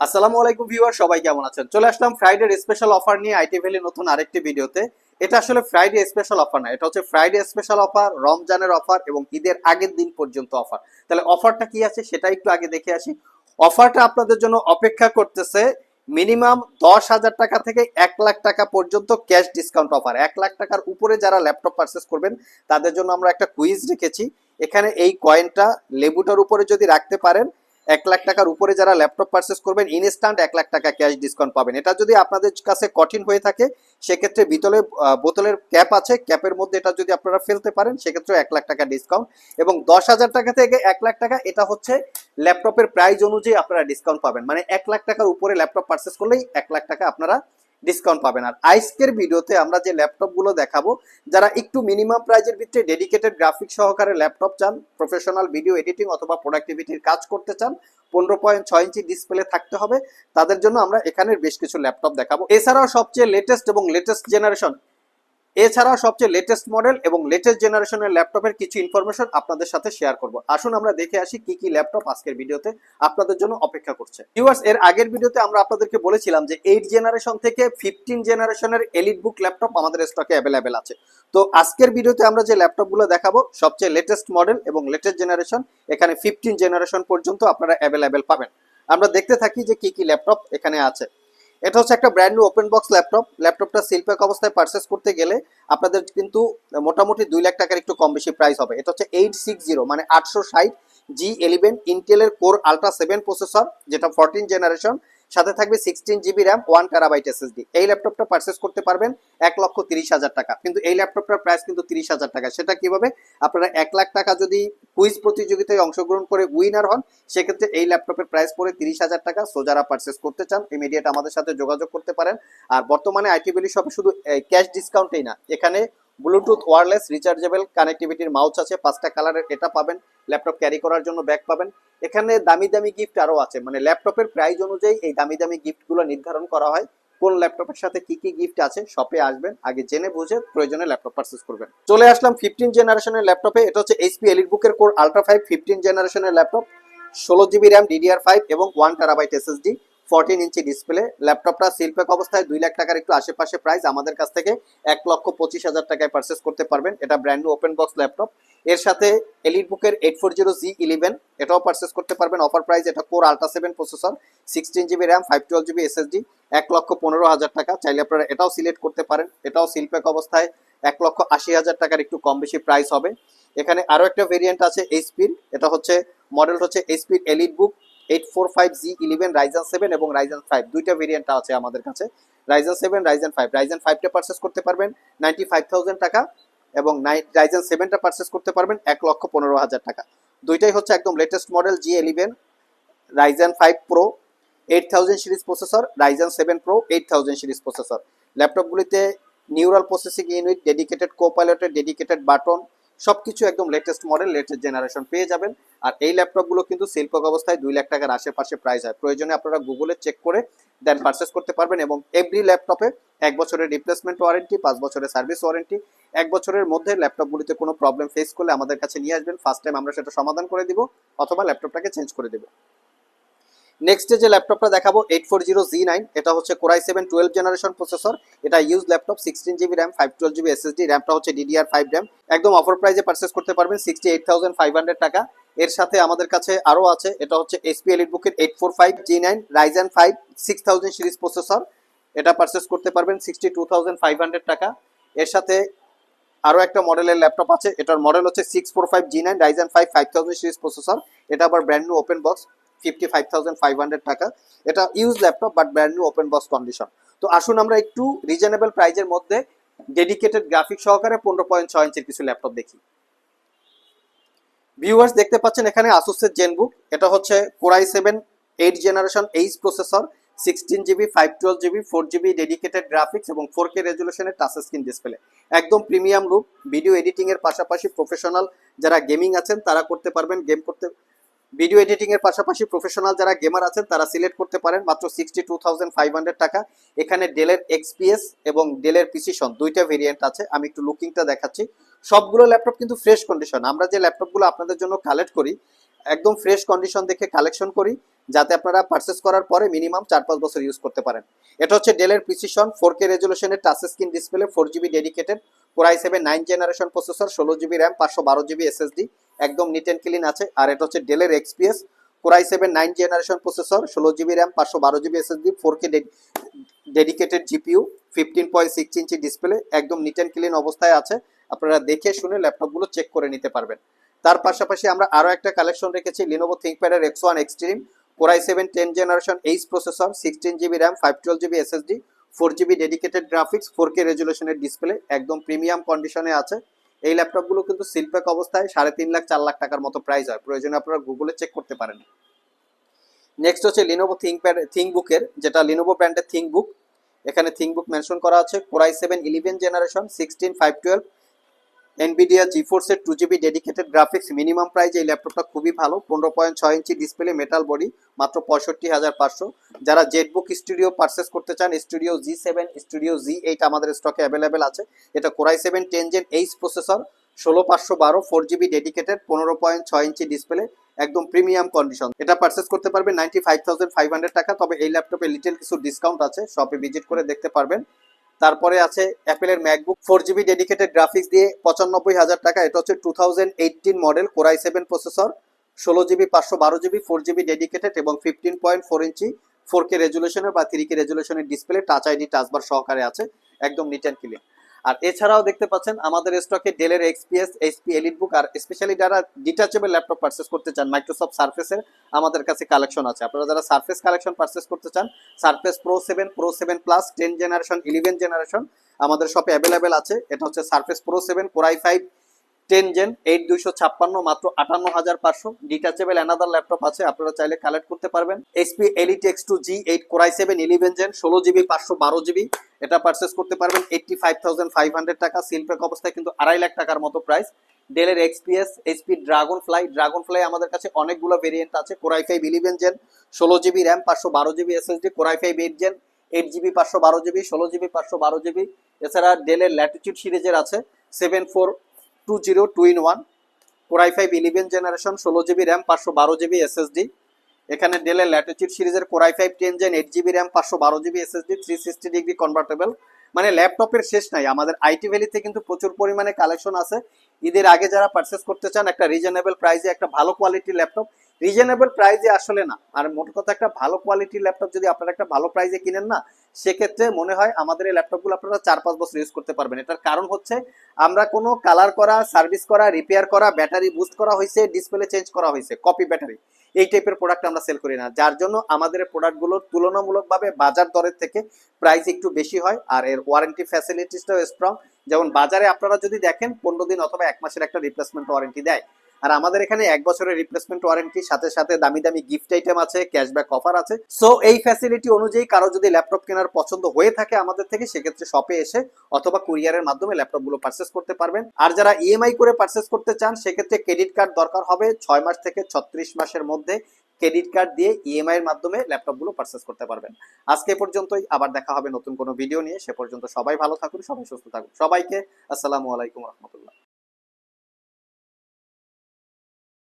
আসসালামু আলাইকুম ভিউয়ার, সবাই কেমন আছেন? চলে আসলাম ফ্রাইডে স্পেশাল অফার নিয়ে আইটি ভ্যালি নতুন আরেকটি ভিডিওতে। এটা আসলে ফ্রাইডে স্পেশাল অফার না, এটা হচ্ছে ফ্রাইডে স্পেশাল অফার, রমজানের অফার এবং ঈদের আগের দিন পর্যন্ত অফার। তাহলে অফারটা কি আছে সেটা একটু আগে দেখে আসি। অফারটা আপনাদের জন্য অপেক্ষা করতেছে মিনিমাম 10,000 টাকা থেকে 1,00,000 টাকা পর্যন্ত ক্যাশ ডিসকাউন্ট অফার। 1,00,000 টাকার উপরে যারা ল্যাপটপ পারচেস করবেন তাদের জন্য আমরা একটা কুইজ রেখেছি। এখানে এই কয়েনটা লেবুটার উপরে যদি রাখতে পারেন, 1,00,000 টাকার উপরে যারা ল্যাপটপ পারচেস করবেন ইনস্ট্যান্ট 1,00,000 টাকা ক্যাশ ডিসকাউন্ট পাবেন। এটা যদি আপনাদের কাছে কঠিন হয়ে থাকে সেক্ষেত্রে বোতলের ক্যাপ আছে, ক্যাপের মধ্যে এটা যদি আপনারা ফেলতে পারেন সেক্ষেত্রে 1,00,000 টাকা ডিসকাউন্ট। এবং 10,000 টাকা থেকে 1,00,000 টাকা, এটা হচ্ছে ল্যাপটপের প্রাইস অনুযায়ী আপনারা ডিসকাউন্ট পাবেন। মানে 1,00,000 টাকার উপরে ল্যাপটপ পারচেস করলেই 1,00,000 টাকা আপনারা ডিসকাউন্ট পাবেন। আর আজকের ভিডিওতে আমরা যে ল্যাপটপগুলো দেখাবো, যারা একটু মিনিমাম প্রাইজের ভিতরে ডেডিকেটেড গ্রাফিক্স সহকারে ল্যাপটপ চান, প্রফেশনাল ভিডিও এডিটিং অথবা প্রোডাক্টিভিটির কাজ করতে চান, 15.6 ইঞ্চি ডিসপ্লে থাকতে হবে, তাদের জন্য আমরা এখানে বেশ কিছু ল্যাপটপ দেখাবো। এছাড়াও সবচেয়ে লেটেস্ট মডেল এবং লেটেস্ট জেনারেশনের ল্যাপটপের কিছু ইনফরমেশন আপনাদের সাথে শেয়ার করব। আসুন আমরা দেখে আসি কি কি ল্যাপটপ আজকের ভিডিওতে আপনাদের জন্য অপেক্ষা করছে। ভিউয়ার্স, এর আগের ভিডিওতে আমরা আপনাদেরকে বলেছিলাম যে 8 জেনারেশন থেকে 15 জেনারেশনের এলিট বুক ল্যাপটপ আমাদের স্টকে অ্যাভেলেবেল আছে। তো আজকের ভিডিওতে আমরা যে ল্যাপটপগুলো দেখাবো সবচেয়ে লেটেস্ট মডেল এবং লেটেস্ট জেনারেশন, এখানে 15 জেনারেশন পর্যন্ত আপনারা অ্যাভেলেবেল পাবেন। আমরা দেখতে থাকি যে কি কি ল্যাপটপ এখানে আছে। এটা হচ্ছে একটা brand new open box laptop. ল্যাপটপটা সিল প্যাক অবস্থায় পারচেস করতে গেলে আপনাদের কিন্তু মোটামুটি 2,00,000 টাকার একটু কম বেশি প্রাইস হবে। এটা হচ্ছে 860 মানে 860 G11 ইন্টেলের কোর আলট্রা 7 প্রসেসর, যেটা 14 জেনারেশন, সাথে থাকবে 16 GB র্যাম, 1 TB SSD। এই ল্যাপটপটা পারচেস করতে পারবেন 1,30,000 টাকা। কিন্তু এই ল্যাপটপটার প্রাইস কিন্তু 30,000 টাকা। সেটা কিভাবে? আপনারা 1,00,000 টাকা যদি কুইজ প্রতিযোগিতায় অংশগ্রহণ করে উইনার হন সেক্ষেত্রে এই ল্যাপটপের প্রাইস পড়ে 30,000 টাকা। সো যারা পারচেস করতে চান ইমিডিয়েট আমাদের সাথে যোগাযোগ করতে পারেন। আর বর্তমানে আইটি ভ্যালি শপে শুধু ক্যাশ ডিসকাউন্টেই না, এখানে ব্লুটুথ ওয়্যারলেস রিচার্জেবল কানেক্টিভিটির মাউস আছে, 5টা কালারের, এটা পাবেন। ল্যাপটপ ক্যারি করার জন্য ব্যাগ পাবেন। এখানে দামি দামি গিফট আরও আছে, মানে ল্যাপটপের প্রাইস অনুযায়ী এই দামি দামি গিফটগুলো নির্ধারণ করা হয়। কোন ল্যাপটপের সাথে কি কি গিফট আছে শপে আসবেন, আগে জেনে বুঝে প্রয়োজনে ল্যাপটপ পারচেস করবেন। চলে আসলাম 15 জেনারেশনের ল্যাপটপে। এটা হচ্ছে এইচপি এলিট বুকের কোর আলট্রা 5 15 জেনারেশনের ল্যাপটপ, 16 GB র্যাম, DDR5 এবং 1 TB SSD, 14 ইঞ্চি ডিসপ্লে। ল্যাপটপটা সিল প্যাক অবস্থায় 2,00,000 টাকার একটু আশেপাশে প্রাইস। আমাদের কাছ থেকে 1,25,000 টাকায় পারচেস করতে পারবেন। এটা brand new open box laptop. এর সাথে এলিট বুকের 840G11 এটাও পারচেস করতে পারবেন অফার প্রাইস। এটা core ultra 7 processor, 16 GB RAM, 512 GB SSD, 1,15,000 টাকা। চাইলে আপনারা এটাও সিলেক্ট করতে পারেন। এটাও সিল প্যাক অবস্থায় 1,80,000 টাকার একটু কম বেশি প্রাইস হবে। এখানে আরো একটা ভেরিয়েন্ট আছে এইচপির, এটা হচ্ছে মডেল হচ্ছে এইচপির এলিট বুক 845G11 রাইজেন 7 এবং রাইজেন 5, দুইটা ভেরিয়েন্ট আছে আমাদের কাছে, রাইজেন 7 রাইজেন 5। রাইজেন 5টা পারচেস করতে পারবেন 95,000 টাকা এবং রাইজেন 7টা পারচেস করতে পারবেন 1,15,000 টাকা। দুইটাই হচ্ছে একদম latest model G11 Ryzen 5 pro 8000 series processor, Ryzen 7 pro 8000 series processor. ল্যাপটপগুলিতে নিউরাল প্রসেসিং ইউনিট, ডেডিকেটেড কোপাইলটের, ডেডিকেটেড বাটন, সবকিছু একদম লেটেস্ট মডেল লেটেস্ট জেনারেশন পেয়ে যাবেন। আর এই ল্যাপটপগুলো কিন্তু সেলফক অবস্থায় 2,00,000 টাকার আশেপাশে প্রাইস হয়। প্রয়োজনে আপনারা গুগলে চেক করে দেন পারচেস করতে পারবেন। এবং এভরি ল্যাপটপে 1 বছরের রিপ্লেসমেন্ট ওয়ারেন্টি, 5 বছরের সার্ভিস ওয়ারেন্টি। 1 বছরের মধ্যে ল্যাপটপগুলিতে কোনো প্রবলেম ফেস করলে আমাদের কাছে নিয়ে আসবেন, ফার্স্ট টাইম আমরা সেটা সমাধান করে দিব অথবা ল্যাপটপটাকে চেঞ্জ করে দেবো। নেক্সট যে ল্যাপটপটা দেখাবো 840G9, এটা হচ্ছে কোরাই 7 12 জেনারেশন প্রসেসর। এটা use laptop, 16 GB RAM, 512 GB SSD, র্যামটা হচ্ছে DDR5 র্যাম। একদম অফার প্রাইসে পারচেস করতে পারবেন 68,500 টাকা। এর সাথে আমাদের কাছে আরও আছে, এটা হচ্ছে এইচপি এলিট বুকের 845G9 রাইজেন 5 6000 সিরিজ প্রসেসর, এটা পারচেস করতে পারবেন 62,500 টাকা। এর সাথে আরও একটা মডেলের ল্যাপটপ আছে, এটার মডেল হচ্ছে 645G9 রাইজেন 5 5000 সিরিজ প্রসেসর। এটা আবার ব্র্যান্ড নিউ ওপেন বক্স, 55,500 টাকা। এটা use laptop but brand new open box condition. তো আসুন আমরা একটু রিজনেবল প্রাইজের মধ্যে ডেডিকেটেড গ্রাফিক সহকারে 15.6 ইঞ্চির কিছু ল্যাপটপ দেখি। ভিউয়ার্স, দেখতে পাচ্ছেন এখানে আসুসের জেনবুক, এটা হচ্ছে core i 7 8 generation H processor, 16 GB 512 GB 4 GB dedicated graphics এবং 4K রেজুলেশনের টাচ স্ক্রিন ডিসপ্লে। একদম প্রিমিয়াম লুক। ভিডিও এডিটিং এর পাশাপাশি প্রফেশনাল যারা গেমিং আছেন তারা করতে পারবেন, ভিডিও এডিটিং এর পাশাপাশি প্রফেশনাল যারা গেমার আছেন তারা সিলেক্ট করতে পারেন মাত্র 62,500 টাকা। এখানে ডেলের এক্সপিএস এবং ডেলের প্রিসিশন দুইটা ভেরিয়েন্ট আছে। আমি একটু লুকিংটা দেখাচ্ছি। সবগুলো ল্যাপটপ কিন্তু ফ্রেশ কন্ডিশন। আমরা যে ল্যাপটপগুলো আপনাদের জন্য কালেক্ট করি একদম ফ্রেশ কন্ডিশন দেখে কালেকশন করি, যাতে আপনারা পারচেস করার পরে মিনিমাম 4-5 বছর ইউজ করতে পারেন। এটা হচ্ছে ডেলের প্রিসিশন 4K রেজুলেশনের touch screen display, 4GB dedicated, core i7 9 generation processor, 16GB RAM, 512GB SSD, একদম নিট অ্যান্ড ক্লিন আছে। আর এটা হচ্ছে ডেলের XPS core i7 9 generation processor, 16GB RAM, 512GB SSD, 4K dedicated GPU, 15.6 ইঞ্চি ডিসপ্লে, একদম neat and clean অবস্থায় আছে। আপনারা দেখে শুনে ল্যাপটপগুলো চেক করে নিতে পারবেন। তার পাশাপাশি আমরা আরো একটা কালেকশন রেখেছি লিনোভো থিংকপ্যাডের X1 extreme, core i7 10 generation H processor, 16GB RAM, 512GB SSD, 4GB dedicated graphics, 4K রেজুলেশনের ডিসপ্লে, একদম প্রিমিয়াম কন্ডিশনে আছে। এই ল্যাপটপগুলো কিন্তু সিলপ্যাক অবস্থায় 3.5 লাখ 4 লাখ টাকার মতো প্রাইস হয়, প্রয়োজনে আপনারা গুগলে চেক করতে পারেন। নেক্সট হচ্ছে লিনোভো থিংকবুকের, যেটা লিনোভো ব্র্যান্ডের থিংকবুক। এখানে থিংকবুক মেনশন করা আছে core i7 11 generation 16/512 Nvidia GeForce এর 2GB dedicated graphics. Minimum price এই ল্যাপটপটা খুবই ভালো, 15.6 ইঞ্চি ডিসপ্লে, মেটাল বডি, মাত্র 65,500। যারা জেটবুক স্টুডিও পারচেস করতে চান, স্টুডিও G7, স্টুডিও Z8 আমাদের স্টকে অ্যাভেলেবেল আছে। এটা core i7 10 gen H processor, 16512, 4GB dedicated, 15.6 ইঞ্চি ডিসপ্লে, একদম প্রিমিয়াম কন্ডিশন। এটা পারচেস করতে পারবেন 95,500 টাকা। তবে এই ল্যাপটপে লিটল কিছু ডিসকাউন্ট আছে, শপে ভিজিট করে দেখতে পারবেন। তারপরে আছে অ্যাপেলের ম্যাকবুক 4GB ডেডিকেটেড গ্রাফিক্স দিয়ে 95,000 টাকা। এটা হচ্ছে 2018 model, core i7 processor, 16GB 512GB, 4GB dedicated এবং 15.4 ইঞ্চি 4K রেজুলেশনের বা 3K রেজুলেশনের ডিসপ্লে, টাচ আইডি টাচবার সহকারে আছে, একদম নিট অ্যান্ড ক্লিন। আর এছাড়াও দেখতে পাচ্ছেন আমাদের স্টকে ডেলের XPS, HP এলিটবুক, আর স্পেশালি যারা ডিটাচেবল ল্যাপটপ পারচেস করতে চান মাইক্রোসফট সারফেসের আমাদের কাছে কালেকশন আছে। আপনারা যারা সারফেস কালেকশন পারচেস করতে চান, surface pro 7, pro 7 plus, 10 generation, 11 generation আমাদের শপে অ্যাভেলেবেল আছে। এটা হচ্ছে surface pro 7 core i5 10 gen 8256, মাত্র 58,500। ডিটাচেবল অ্যানাদার ল্যাপটপ আছে, আপনারা চাইলে কালেক্ট করতে পারবেন। HP Elite X2 G8 core i7 11 gen, 16GB 512GB, এটা পারচেস করতে পারবেন 85,500 টাকা। সিলপ্যাক অবস্থায় কিন্তু 2.5 লাখ টাকার মতো প্রাইস। ডেলের XPS, HP ড্রাগনফ্লাই আমাদের কাছে অনেকগুলো ভেরিয়েন্ট আছে। Core i5 11 gen, 16GB RAM, 512GB SSD, core i5 8 gen, 8GB 512GB, 16GB 512GB। এছাড়া ডেলের ল্যাটিটিউড সিরিজের আছে 7420 2-in-1, core i5 11 generation, 16GB RAM, 512GB SSD। এখানে ডেলের ল্যাটিটিউড সিরিজের core i5 10 gen, 8GB RAM, 512GB SSD, 360 degree convertible. মানে ল্যাপটপের শেষ নাই। আমাদের আইটি ভ্যালিতে কিন্তু প্রচুর পরিমাণে কালেকশন আছে। ঈদের আগে যারা পারচেস করতে চান একটা রিজনেবল প্রাইসে একটা ভালো কোয়ালিটির ল্যাপটপ, রিজনেবল প্রাইসে আসলে না, আর মোট কথা একটা ভালো কোয়ালিটির ল্যাপটপ যদি আপনারা একটা ভালো প্রাইসে কিনেন না, সেক্ষেত্রে মনে হয় আমাদের এই ল্যাপটপগুলো আপনারা 4-5 বছর ইউজ করতে পারবেন। এটার কারণ হচ্ছে আমরা কোনো কালার করা, সার্ভিস করা, রিপেয়ার করা, ব্যাটারি বুস্ট করা হয়েছে, ডিসপ্লে চেঞ্জ করা হয়েছে, কপি ব্যাটারি, এই টাইপের প্রোডাক্ট আমরা সেল করি না। যার জন্য আমাদের প্রোডাক্টগুলোর তুলনামূলকভাবে বাজার দরের থেকে প্রাইস একটু বেশি হয়। আর এর ওয়ারেন্টি ফ্যাসিলিটিসটাও স্ট্রং। যেমন বাজারে আপনারা যদি দেখেন 15 দিন অথবা 1 মাসের একটা রিপ্লেসমেন্ট ওয়ারেন্টি দেয়, আর আমাদের এখানে 1 বছরের রিপ্লেসমেন্ট ওয়ারেন্টি, সাথে সাথে দামি দামি গিফট আইটেম আছে, ক্যাশব্যাক অফার আছে। সো এই ফ্যাসিলিটি অনুযায়ী কারো যদি ল্যাপটপ কেনার পছন্দ হয়ে থাকে আমাদের থেকে, সেক্ষেত্রে শপে এসে অথবা কুরিয়ারের মাধ্যমে ল্যাপটপগুলো পারচেস করতে পারবেন। আর যারা ইএমআই করে পারচেস করতে চান, সেক্ষেত্রে ক্রেডিট কার্ড দরকার হবে। 6 মাস থেকে 36 মাসের মধ্যে ক্রেডিট কার্ড দিয়ে ইএমআই এর মাধ্যমে ল্যাপটপগুলো পারচেস করতে পারবেন। আজকে পর্যন্তই, আবার দেখা হবে নতুন কোনো ভিডিও নিয়ে। সে পর্যন্ত সবাই ভালো থাকুন, সবাই সুস্থ থাকুন। সবাইকে আসসালামু আলাইকুম রহমতুল্লাহ।